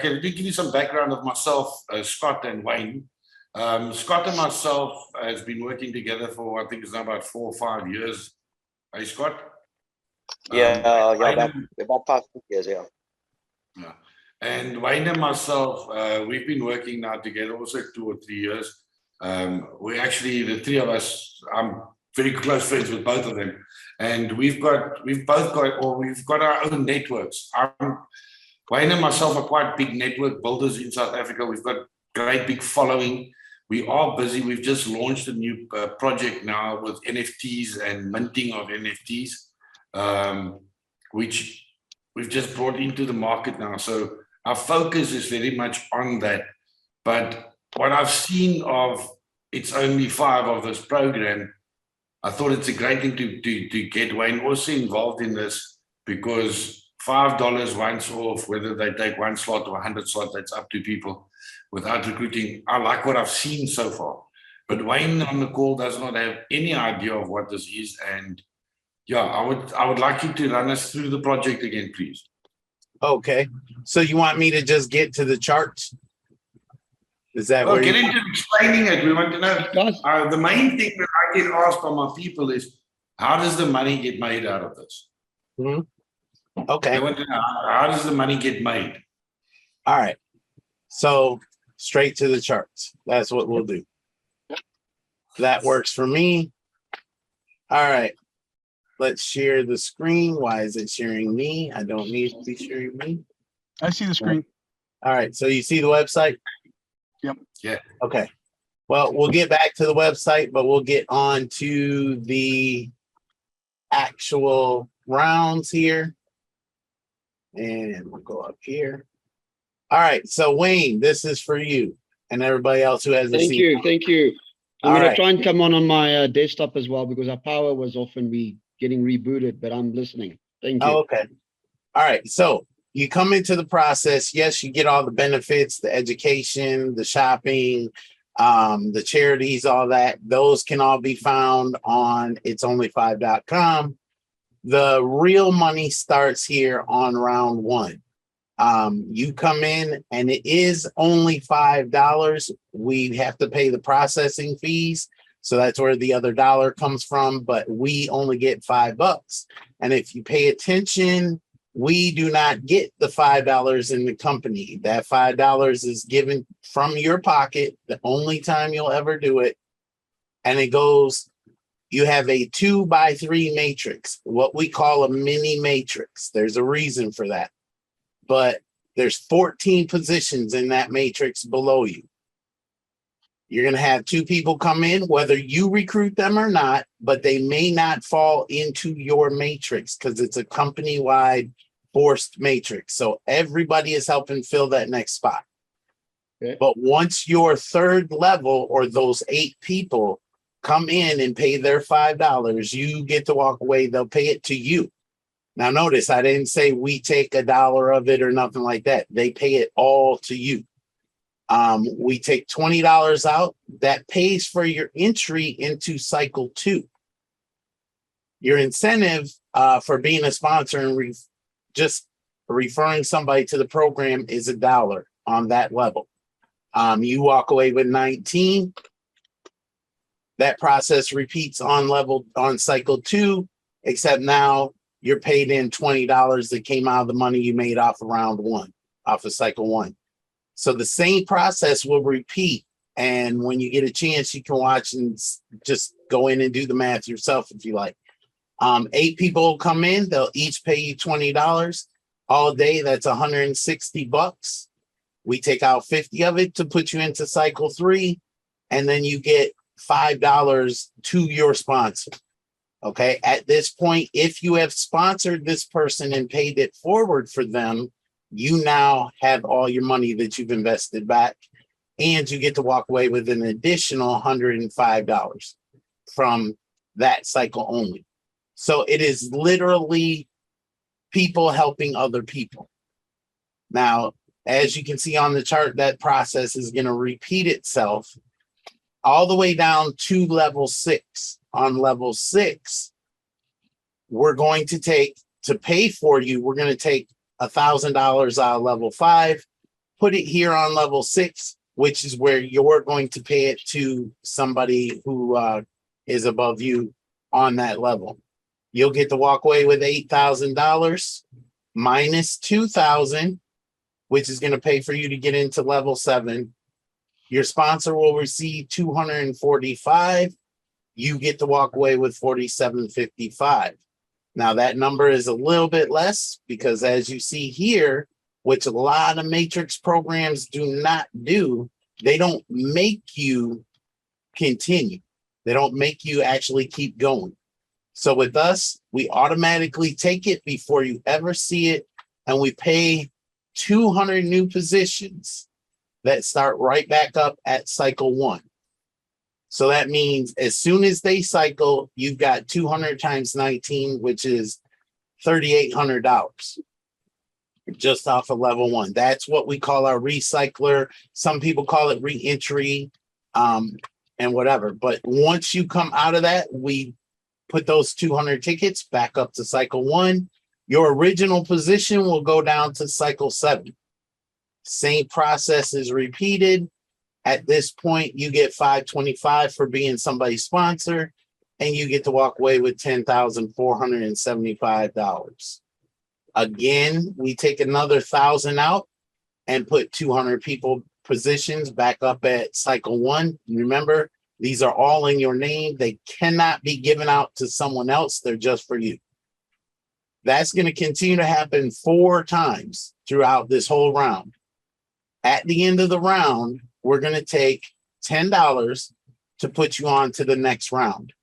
okay, let me give you some background of myself, Scott and Wayne. Scott and myself has been working together for, I think it's now about 4 or 5 years. Hey, Scott? About 5 years, yeah. Yeah. And Wayne and myself, we've been working now together also 2 or 3 years. We actually, the three of us, I'm very close friends with both of them. And we've both got our own networks. Wayne and myself are quite big network builders in South Africa. We've got great big following. We are busy. We've just launched a new project now with NFTs and minting of NFTs, which we've just brought into the market now. So our focus is very much on that. But what I've seen of, it's only 5 of this program, I thought it's a great thing to get Wayne also involved in this, because $5 once off, whether they take 1 slot or 100 slots, that's up to people without recruiting. I like what I've seen so far. But Wayne on the call does not have any idea of what this is. And yeah, I would like you to run us through the project again, please. Okay. So you want me to just get to the charts? Is that well, get into explaining it. We want to know. The main thing that I get asked by my people is, how does the money get made out of this? Mm-hmm. Okay. They want to know, how does the money get made? All right. So straight to the charts. That's what we'll do. That works for me. All right. Let's share the screen. Why is it sharing me? I don't need to be sharing me. I see the screen. All right. So you see the website? Yep. Yeah. Okay. Well, we'll get back to the website, but we'll get on to the actual rounds here. And we'll go up here. All right. So Wayne, this is for you and everybody else who hasn't seen. Thank you. I'm going to try and come on my desktop as well, because our power was off and we getting rebooted, but I'm listening. Thank you. Oh, okay. All right. So you come into the process. Yes, you get all the benefits, the education, the shopping, the charities, all that. Those can all be found on itsonly5.com. The real money starts here on round 1. You come in and it is only $5. We have to pay the processing fees. So that's where the other dollar comes from, but we only get $5. And if you pay attention, we do not get the $5 in the company. That $5 is given from your pocket, the only time you'll ever do it. And it goes, you have a 2x3 matrix, what we call a mini matrix. There's a reason for that. But there's 14 positions in that matrix below you. You're going to have 2 people come in, whether you recruit them or not, but they may not fall into your matrix because it's a company-wide forced matrix. So everybody is helping fill that next spot. Okay. But once your 3rd level, or those 8 people come in and pay their $5, you get to walk away. They'll pay it to you. Now, notice I didn't say we take $1 of it or nothing like that. They pay it all to you. We take $20 out. That pays for your entry into cycle 2. Your incentive for being a sponsor and just referring somebody to the program is $1 on that level. You walk away with 19. That process repeats on cycle 2, except now you're paid in $20 that came out of the money you made off of round 1, off of cycle 1. So the same process will repeat. And when you get a chance, you can watch and just go in and do the math yourself if you like. 8 people will come in. They'll each pay you $20 all day. That's $160. We take out 50 of it to put you into cycle 3. And then you get $5 to your sponsor. Okay. At this point, if you have sponsored this person and paid it forward for them, you now have all your money that you've invested back, and you get to walk away with an additional $105 from that cycle only. So it is literally people helping other people. Now, as you can see on the chart, that process is going to repeat itself all the way down to level 6. On level 6, we're going to pay for you, we're going to take $1,000 out of level 5, put it here on level 6, which is where you're going to pay it to somebody who is above you on that level. You'll get to walk away with $8,000 minus $2,000, which is going to pay for you to get into level 7. Your sponsor will receive $245. You get to walk away with $47.55. Now that number is a little bit less because, as you see here, which a lot of matrix programs do not do, they don't make you continue. They don't make you actually keep going. So with us, we automatically take it before you ever see it, and we pay 200 new positions that start right back up at cycle 1. So that means as soon as they cycle, you've got 200 times 19, which is $3,800 just off of level 1. That's what we call our recycler. Some people call it re-entry, and whatever. But once you come out of that, we put those 200 tickets back up to cycle 1. Your original position will go down to cycle 7. Same process is repeated. At this point, you get $525 for being somebody's sponsor, and you get to walk away with $10,475. Again, we take another 1,000 out and put 200 people positions back up at cycle 1. Remember, these are all in your name. They cannot be given out to someone else. They're just for you. That's going to continue to happen 4 times throughout this whole round. At the end of the round, we're going to take $10 to put you on to the next round.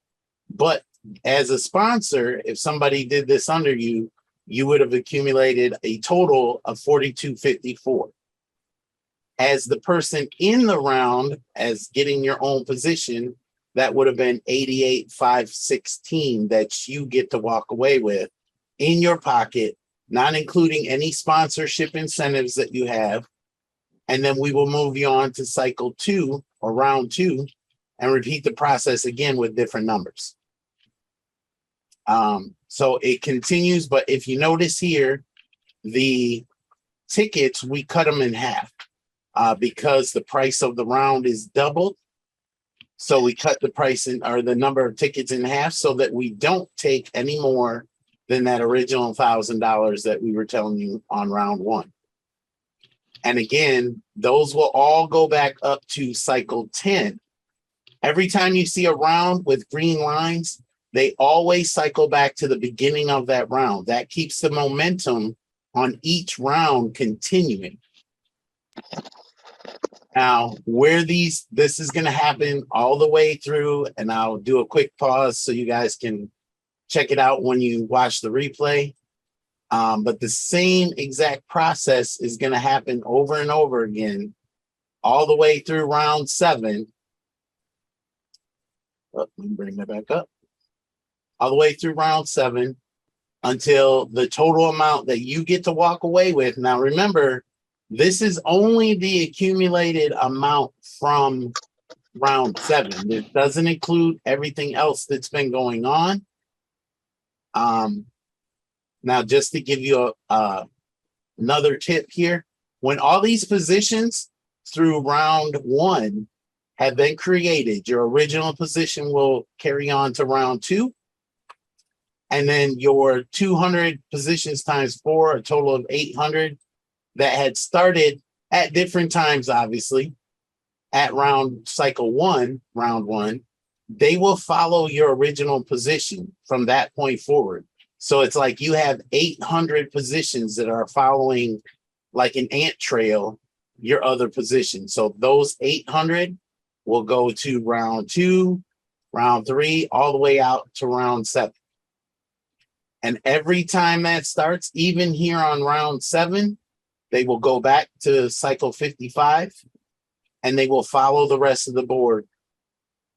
But as a sponsor, if somebody did this under you, you would have accumulated a total of $42.54. As the person in the round, as getting your own position, that would have been $88,516 that you get to walk away with in your pocket, not including any sponsorship incentives that you have. And then we will move you on to cycle 2 or round 2 and repeat the process again with different numbers. So it continues, but if you notice here, the tickets, we cut them in half because the price of the round is doubled. So we cut the price or the number of tickets in half so that we don't take any more than that original $1,000 that we were telling you on round 1. And again, those will all go back up to cycle 10. Every time you see a round with green lines, they always cycle back to the beginning of that round. That keeps the momentum on each round continuing. Now, this is going to happen all the way through, and I'll do a quick pause so you guys can check it out when you watch the replay. But the same exact process is going to happen over and over again, all the way through round 7. Let me bring that back up. All the way through round 7 until the total amount that you get to walk away with. Now, remember, this is only the accumulated amount from round 7. It doesn't include everything else that's been going on. Now, just to give you another tip here, when all these positions through round 1 have been created, your original position will carry on to round 2. And then your 200 positions times 4, a total of 800 that had started at different times, obviously, at round 1, they will follow your original position from that point forward. So it's like you have 800 positions that are following like an ant trail, your other position. So those 800 will go to round 2, round 3, all the way out to round 7. And every time that starts, even here on round 7, they will go back to cycle 55 and they will follow the rest of the board.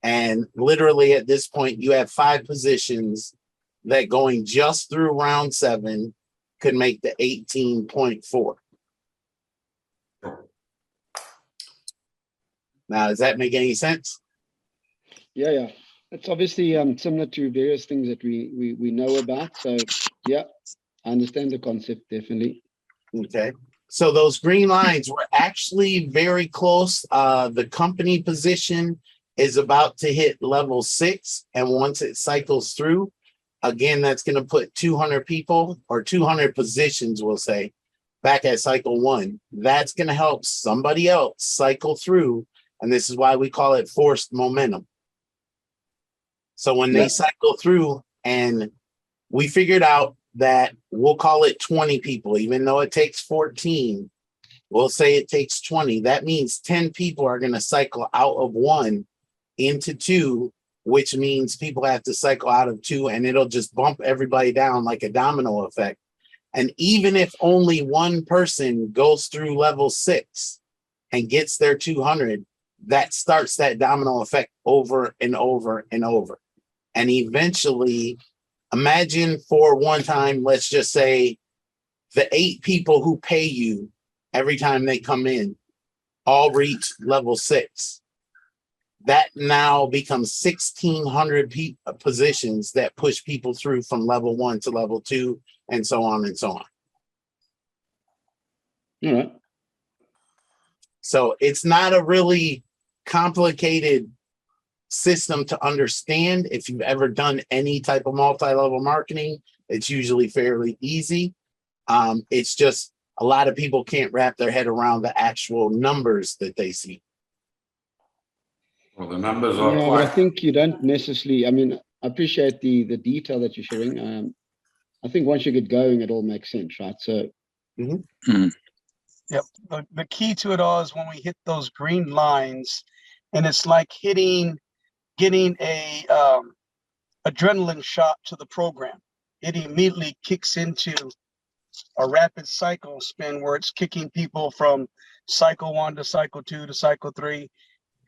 And literally at this point, you have 5 positions that going just through round 7 could make the 18.4. Now, does that make any sense? Yeah. It's obviously similar to various things that we know about. So yeah, I understand the concept definitely. Okay. So those green lines were actually very close. The company position is about to hit level 6. And once it cycles through, again, that's going to put 200 people or 200 positions, we'll say, back at cycle 1. That's going to help somebody else cycle through. And this is why we call it forced momentum. So when they cycle through, and we figured out that we'll call it 20 people, even though it takes 14, we'll say it takes 20. That means 10 people are going to cycle out of 1 into 2, which means people have to cycle out of 2, and it'll just bump everybody down like a domino effect. And even if only one person goes through level 6 and gets their 200, that starts that domino effect over and over and over. And eventually, imagine for one time, let's just say the 8 people who pay you every time they come in all reach level 6. That now becomes 1,600 positions that push people through from level 1 to level 2, and so on and so on. All right. So it's not a really complicated system to understand. If you've ever done any type of multi-level marketing, it's usually fairly easy. It's just a lot of people can't wrap their head around the actual numbers that they see. Well, the numbers are Yeah, but quite. I think you don't necessarily, I mean, I appreciate the detail that you're sharing. I think once you get going, it all makes sense, right? So Yep. The key to it all is when we hit those green lines, and it's like getting a adrenaline shot to the program. It immediately kicks into a rapid cycle spin where it's kicking people from cycle 1 to cycle 2 to cycle 3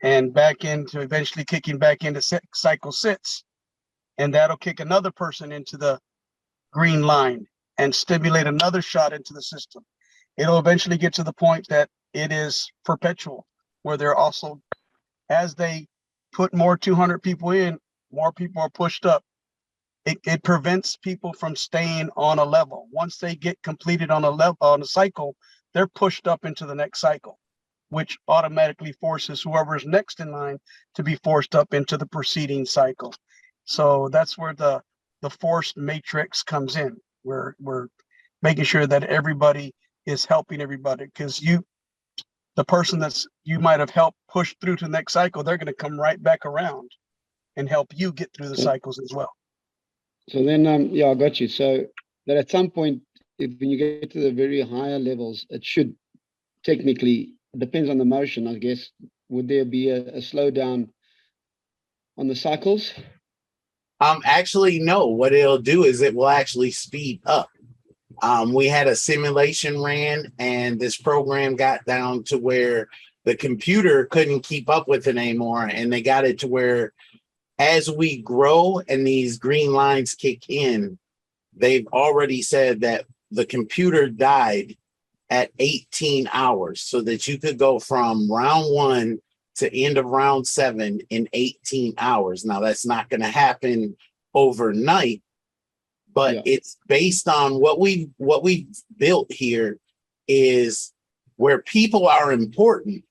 and back into eventually kicking back into cycle 6. And that'll kick another person into the green line and stimulate another shot into the system. It'll eventually get to the point that it is perpetual, where they're also, as they put more 200 people in, more people are pushed up. It prevents people from staying on a level. Once they get completed on a level, on a cycle, they're pushed up into the next cycle, which automatically forces whoever's next in line to be forced up into the preceding cycle. So that's where the forced matrix comes in. We're making sure that everybody is helping everybody, because the person that's you might have helped push through to the next cycle, they're going to come right back around and help you get through the cycles as well. So then, yeah, I got you. So that at some point, when you get to the very higher levels, it should technically, it depends on the motion, I guess. Would there be a slowdown on the cycles? Actually, no. What it'll do is it will actually speed up. We had a simulation ran, and this program got down to where the computer couldn't keep up with it anymore, and they got it to where as we grow and these green lines kick in, they've already said that the computer died at 18 hours so that you could go from round 1 to end of round 7 in 18 hours. Now, that's not going to happen overnight, but it's based on what we built here is where people are important.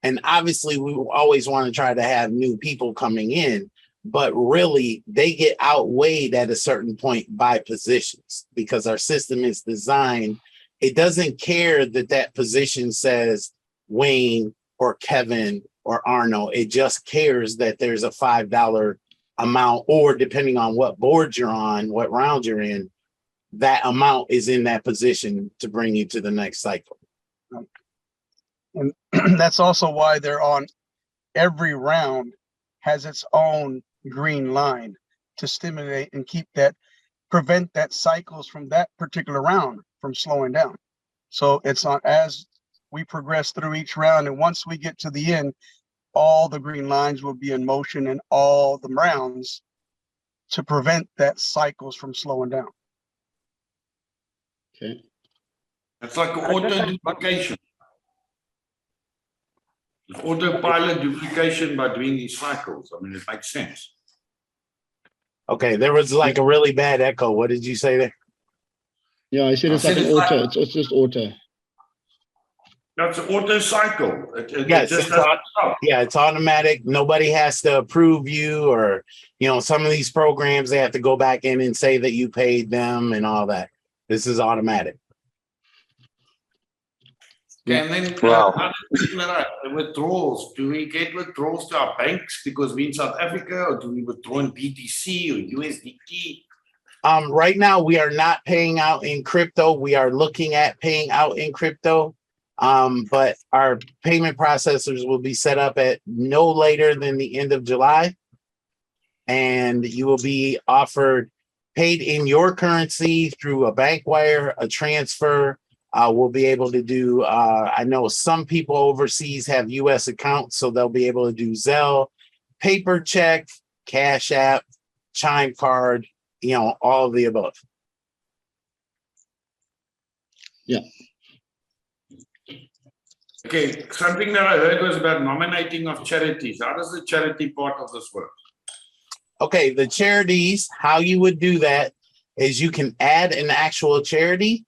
And obviously, we always want to try to have new people coming in, but really they get outweighed at a certain point by positions because our system is designed. It doesn't care that position says Wayne or Kevin or Arno. It just cares that there's a $5 amount, or depending on what board you're on, what round you're in, that amount is in that position to bring you to the next cycle. And that's also why they're on every round has its own green line to stimulate and prevent that cycles from that particular round from slowing down. So it's on as we progress through each round. And once we get to the end, all the green lines will be in motion in all the rounds to prevent that cycles from slowing down. Okay. It's like an auto duplication. It's autopilot duplication by doing these cycles. I mean, it makes sense. Okay, there was like a really bad echo. What did you say there? Yeah, I said it's like an auto. It's just auto. That's an auto cycle. It Yes, just it's doesn't stop. Yeah, it's automatic. Nobody has to approve you, or some of these programs they have to go back in and say that you paid them and all that. This is automatic. Okay, and then Wow. other thing that withdrawals. Do we get withdrawals to our banks because we're in South Africa, or do we withdraw in BTC or USDT? Right now we are not paying out in crypto. We are looking at paying out in crypto. But our payment processors will be set up at no later than the end of July. And you will be offered paid in your currency through a bank wire, a transfer. We'll be able to do, I know some people overseas have US accounts, so they'll be able to do Zelle, paper check, Cash App, Chime card, all of the above. Yeah. Okay, something that I heard was about nominating of charities. How does the charity part of this work? Okay, the charities, how you would do that is you can add an actual charity,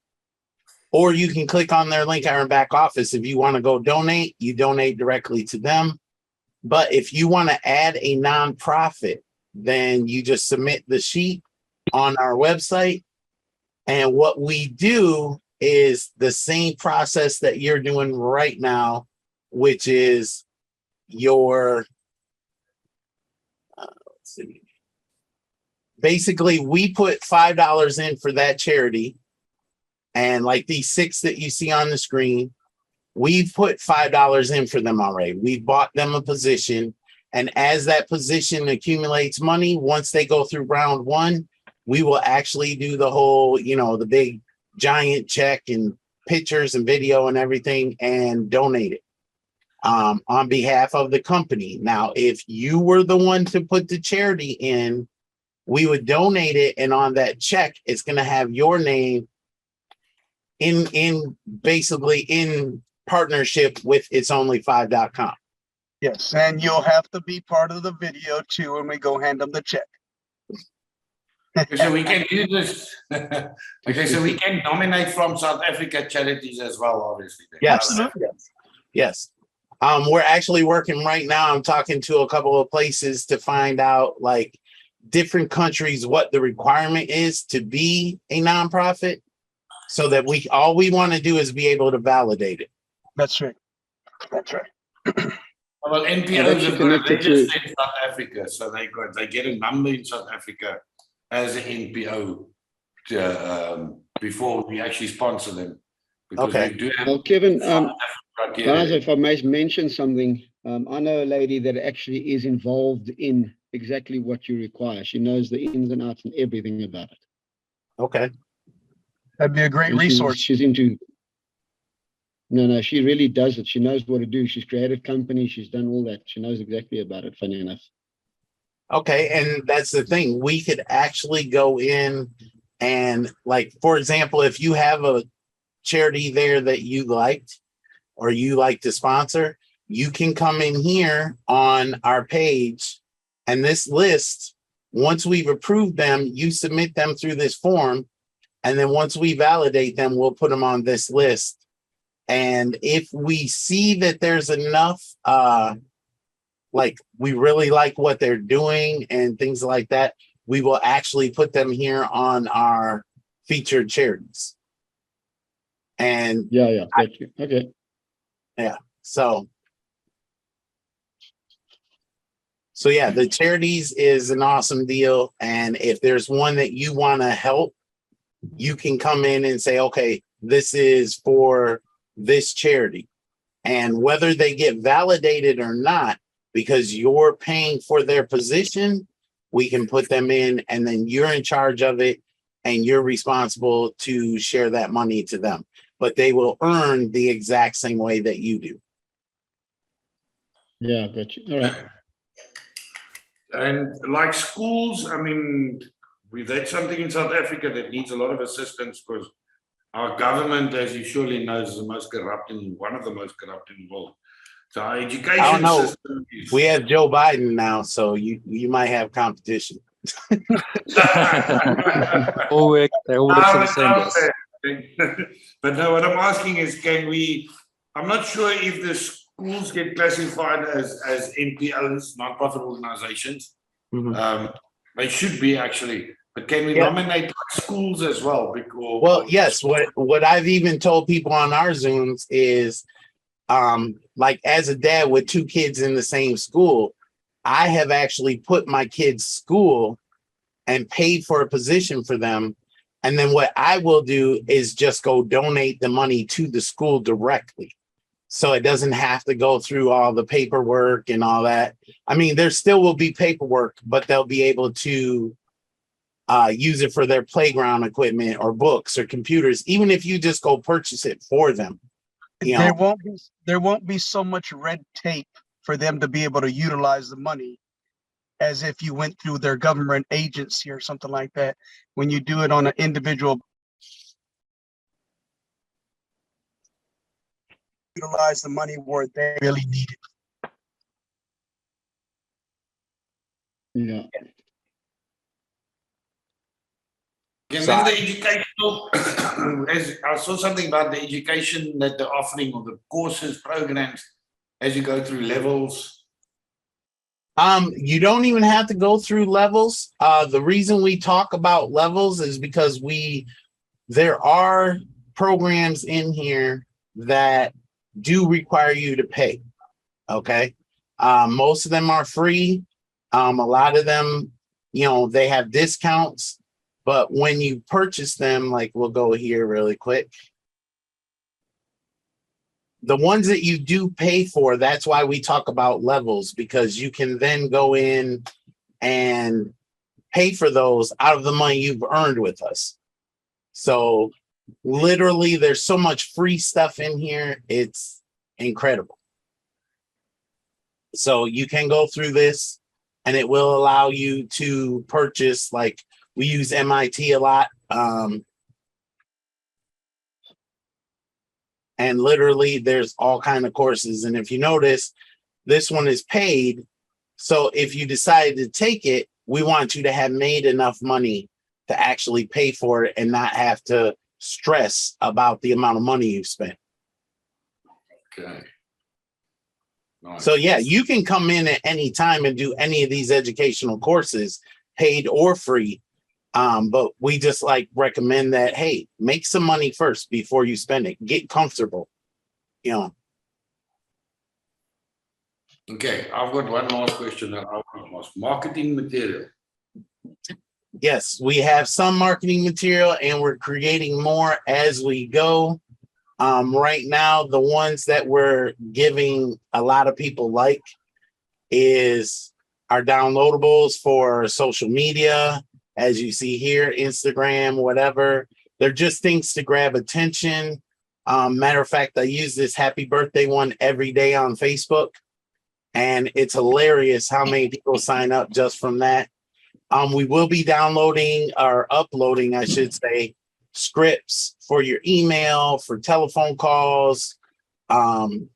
or you can click on their link in our back office. If you want to go donate, you donate directly to them. But if you want to add a nonprofit, then you just submit the sheet on our website. And what we do is the same process that you're doing right now, which is your, let's see. Basically, we put $5 in for that charity. And like these 6 that you see on the screen, we've put $5 in for them already. We've bought them a position. And as that position accumulates money, once they go through round 1, we will actually do the whole, the big giant check and pictures and video and everything and donate it on behalf of the company. Now, if you were the one to put the charity in, we would donate it. And on that check, it's going to have your name in basically in partnership with itsonly5.com. Yes, and you'll have to be part of the video too when we go hand them the check. Okay, so we can do this. Okay, so we can nominate from South Africa charities as well, obviously. Yes. Absolutely. Yes. We're actually working right now. I'm talking to a couple of places to find out like different countries, what the requirement is to be a nonprofit, so that all we want to do is be able to validate it. That's right. That's right. Well, NPOs have got a register in South Africa, so they get a number in South Africa as an NPO before we actually sponsor them. Okay. We do have Well, Kevin, criteria. guys, if I may mention something, I know a lady that actually is involved in exactly what you require. She knows the ins and outs and everything about it. Okay. That'd be a great And resource. she's into. No, she really does it. She knows what to do. She's created companies. She's done all that. She knows exactly about it, funny enough. Okay, and that's the thing. We could actually go in and, like, for example, if you have a charity there that you liked or you like to sponsor, you can come in here on our page, and this list, once we've approved them, you submit them through this form, and then once we validate them, we'll put them on this list. And if we see that there's enough, like we really like what they're doing and things like that, we will actually put them here on our featured charities. And Yeah. Thank you. Okay. yeah, so yeah, the charities is an awesome deal. And if there's one that you want to help, you can come in and say, okay, this is for this charity. And whether they get validated or not, because you're paying for their position, we can put them in, and then you're in charge of it, and you're responsible to share that money to them. But they will earn the exact same way that you do. Yeah, got you. All right. And like schools, I mean, that's something in South Africa that needs a lot of assistance, because our government, as you surely know, is the most corrupt one of the most corrupt in the world. So our education I don't know. system is... We have Joe Biden now, so you might have competition. All work, they all work for the same boss. But no, what I'm asking is, can we I'm not sure if the schools get classified as NPOs, non-profit organizations. They should be actually, but can we Yeah. nominate schools as well? Because Well, yes. What I've even told people on our Zooms is, like as a dad with 2 kids in the same school, I have actually put my kids' school and paid for a position for them. And then what I will do is just go donate the money to the school directly. So it doesn't have to go through all the paperwork and all that. I mean, there still will be paperwork, but they'll be able to use it for their playground equipment or books or computers, even if you just go purchase it for them. You know, There won't be so much red tape for them to be able to utilize the money as if you went through their government agency or something like that. When you do it on an individual, utilize the money where they really need it. Yeah. And then the educational, I saw something about the education that they're offering, or the courses, programs, as you go through levels. you don't even have to go through levels. The reason we talk about levels is because there are programs in here that do require you to pay. Okay. Most of them are free. A lot of them, they have discounts, but when you purchase them, like we'll go here really quick. The ones that you do pay for, that's why we talk about levels, because you can then go in and pay for those out of the money you've earned with us. So literally there's so much free stuff in here. It's incredible. So you can go through this and it will allow you to purchase, like we use MIT a lot. And literally there's all kinds of courses. And if you notice, this one is paid. So if you decide to take it, we want you to have made enough money to actually pay for it and not have to stress about the amount of money you've spent. Okay. Nice. So yeah, you can come in at any time and do any of these educational courses, paid or free. But we just recommend that, hey, make some money first before you spend it. Get comfortable, Okay, I've got one last question that I want to ask. Marketing material. Yes, we have some marketing material and we're creating more as we go. Right now, the ones that we're giving a lot of people is our downloadables for social media. As you see here, Instagram, whatever. They're just things to grab attention. Matter of fact, I use this happy birthday one every day on Facebook. And it's hilarious how many people sign up just from that. We will be downloading or uploading, I should say, scripts for your email, for telephone calls,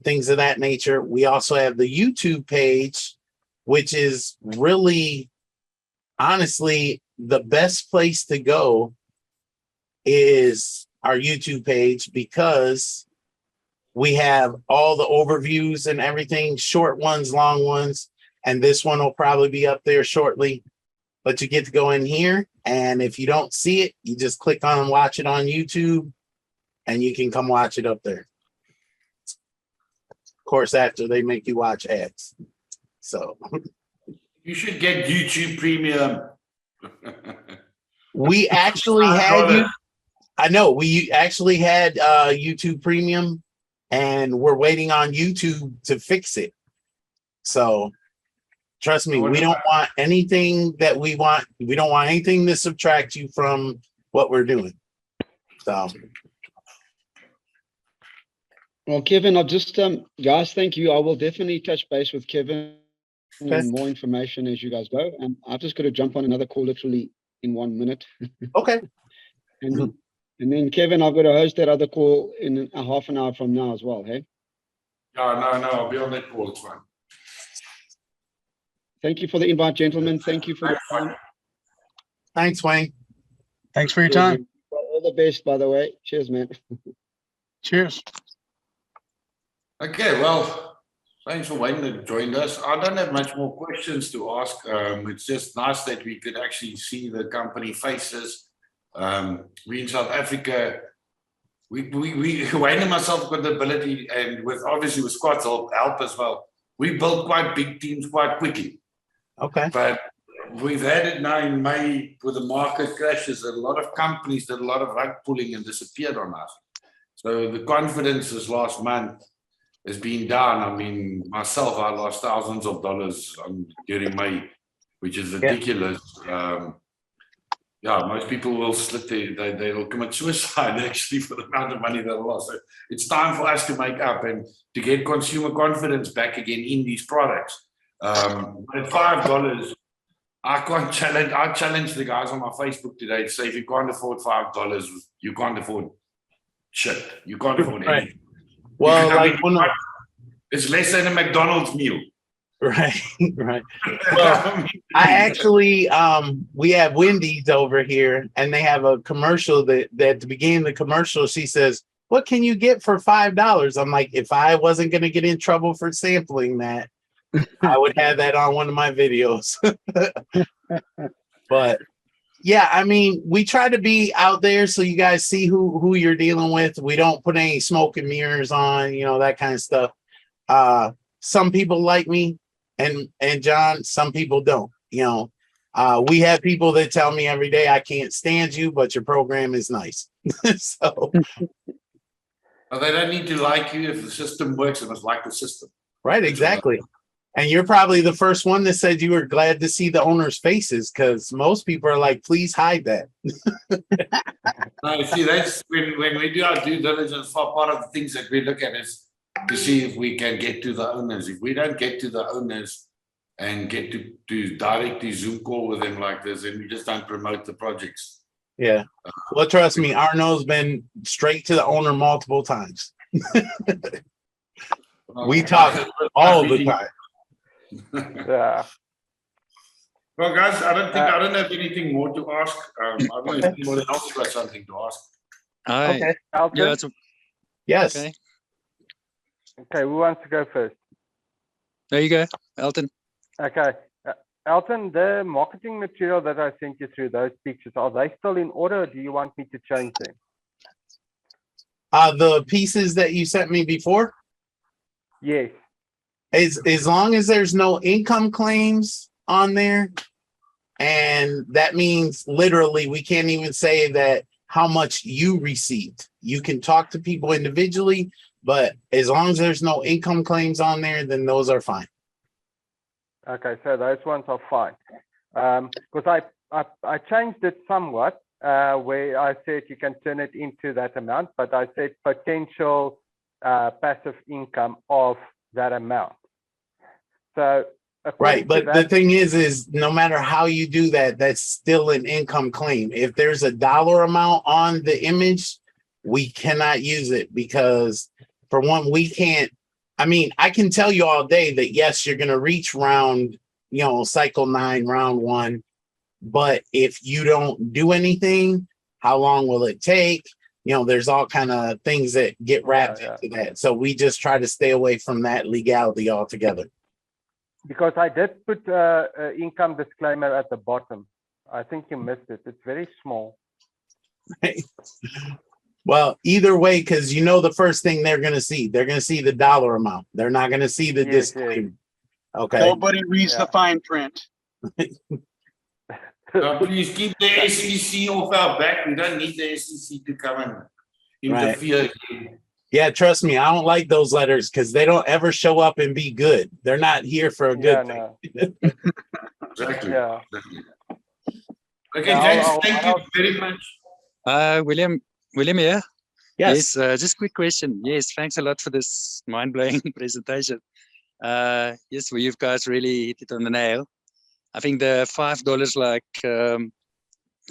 things of that nature. We also have the YouTube page, which is really, honestly, the best place to go is our YouTube page, because we have all the overviews and everything, short ones, long ones, and this one will probably be up there shortly. But you get to go in here, and if you don't see it, you just click on and watch it on YouTube, and you can come watch it up there. Of course, after they make you watch ads. So you should get YouTube Premium. We actually had you. I know we actually had YouTube Premium, and we're waiting on YouTube to fix it. So trust me, we don't want anything that we want. We don't want anything to subtract you from what we're doing. So. Well, Kevin, I'll just, guys, thank you. I will definitely touch base with Kevin and more information as you guys go. And I've just got to jump on another call literally in 1 minute. Okay. And then Kevin, I've got to host that other call in a half an hour from now as well, hey? No, I'll be on that call. It's fine. Thank you for the invite, gentlemen. Thank you for your time. Thanks, Wayne. Thanks for your time. Well, all the best, by the way. Cheers, man. Cheers. Okay, well, thanks for Wayne that joined us. I don't have much more questions to ask. It's just nice that we could actually see the company faces. We in South Africa, Wayne and myself got the ability, and with obviously with Scott's help as well, we built quite big teams quite quickly. Okay. But we've had it now in May with the market crashes. A lot of companies did a lot of rug pulling and disappeared on us. So the confidence this last month has been down. I mean, myself, I lost thousands of dollars during May, which is ridiculous. Yeah, most people will slip they'll commit suicide actually for the amount of money they'll lost. So it's time for us to make up and to get consumer confidence back again in these products. At $5, I can't challenge. I challenged the guys on my Facebook today to say if you can't afford $5, you can't afford shit. You can't afford anything. Well, like it's less than a McDonald's meal. Right, right. Well, I actually, we have Wendy's over here, and they have a commercial that at the beginning of the commercial, she says, "What can you get for $5?" I'm like, if I wasn't going to get in trouble for sampling that, I would have that on one of my videos. But yeah, I mean, we try to be out there so you guys see who you're dealing with. We don't put any smoke and mirrors on, you know, that kind of stuff. Some people like me and John, some people don't, you know. We have people that tell me every day, I can't stand you, but your program is nice. So well, they don't need to like you. If the system works, they must like the system. right, exactly. And you're probably the first one that said you were glad to see the owners' faces, because most people are like, please hide that. No, see, that's when we do our due diligence, part of the things that we look at is to see if we can get to the owners. If we don't get to the owners and get to directly Zoom call with them like this, then we just don't promote the projects. Yeah. Well, trust me, Arno's been straight to the owner multiple times. We talk all the time. Yeah. Well, guys, I don't have anything more to ask. I don't know if anyone else got something to ask. Okay. Elton? Yeah, Yes. okay. Okay, who wants to go first? There you go, Elton. Okay. Elton, the marketing material that I sent you through, those pictures, are they still in order, or do you want me to change them? The pieces that you sent me before, Yes. as long as there's no income claims on there, and that means literally we can't even say that how much you received. You can talk to people individually, but as long as there's no income claims on there, then those are fine. Okay, so those ones are fine. Because I changed it somewhat, where I said you can turn it into that amount, but I said potential passive income of that amount. So right, but the thing is no matter how you do that, that's still an income claim. If there's a dollar amount on the image, we cannot use it, because for one, we can't. I mean, I can tell you all day that yes, you're going to reach round, you know, cycle 9, round 1. But if you don't do anything, how long will it take? You know, there's all kind of things that get wrapped into that. So we just try to stay away from that legality altogether. Because I did put an income disclaimer at the bottom. I think you missed it. It's very small. Well, either way, because you know the first thing they're going to see the dollar amount. They're not going to see the disclaimer. Okay. Nobody reads the fine print. Please keep the SEC off our back. We don't need the SEC to come and interfere. Right. Yeah, trust me, I don't like those letters because they don't ever show up and be good. They're not here for a good thing. No. Exactly. Yeah. Okay, James, thank you very much. William here. Yes. Just quick question. Yes, thanks a lot for this mind-blowing presentation. Yes, well, you guys really hit it on the nail. I think the $5, like,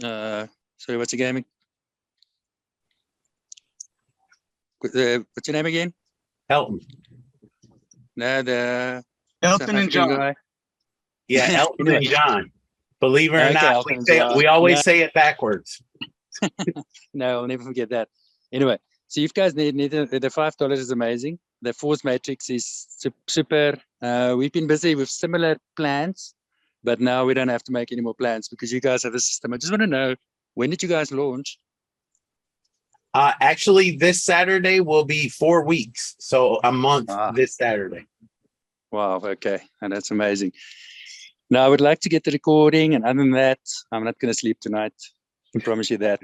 sorry, what's the game? What's your name again? Elton. No, the Elton and John. guy. Yeah, Elton and John. Believe it or not, we always say it backwards. No, I'll never forget that. Anyway, so you guys need the $5 is amazing. the fourth matrix is super. We've been busy with similar plans, but now we don't have to make any more plans because you guys have a system. I just want to know, when did you guys launch? Actually, this Saturday will be 4 weeks, so a month Ah. this Saturday. Wow, okay, and that's amazing. Now I would like to get the recording, and other than that, I'm not going to sleep tonight. I promise you that.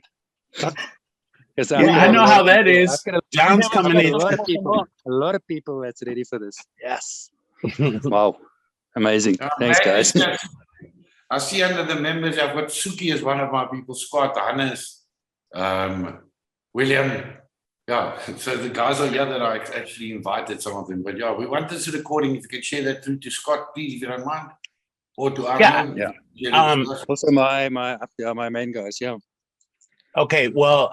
'Cause Yeah, I know how that is. I've got a- John's I've coming got in. a lot of people that's ready for this. Yes. Wow, amazing. Thanks, Man, guys. it's just- I see under the members, I've got Suki as one of my people, Scott, Hannes, William. Yeah, so the guys are here that I actually invited some of them. But yeah, we want this recording. If you can share that through to Scott, please, if you don't mind. Or to Arno. Yeah. Yeah. Also, my main guys. Yeah. Okay, well,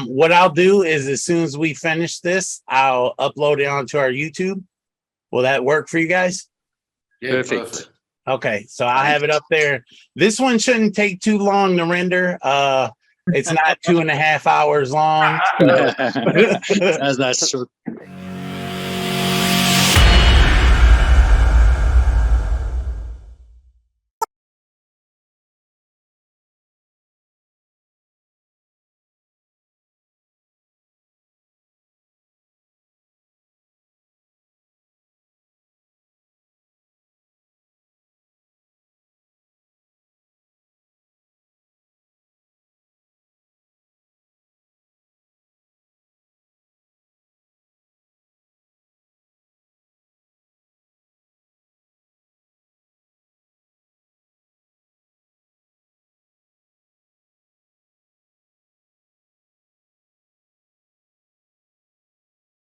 what I'll do is as soon as we finish this, I'll upload it onto our YouTube. Will that work for you guys? Yeah, Perfect. Okay, so I'll have it up there. This one shouldn't take too long to render. It's not 2.5 hours long. That's nice. Short.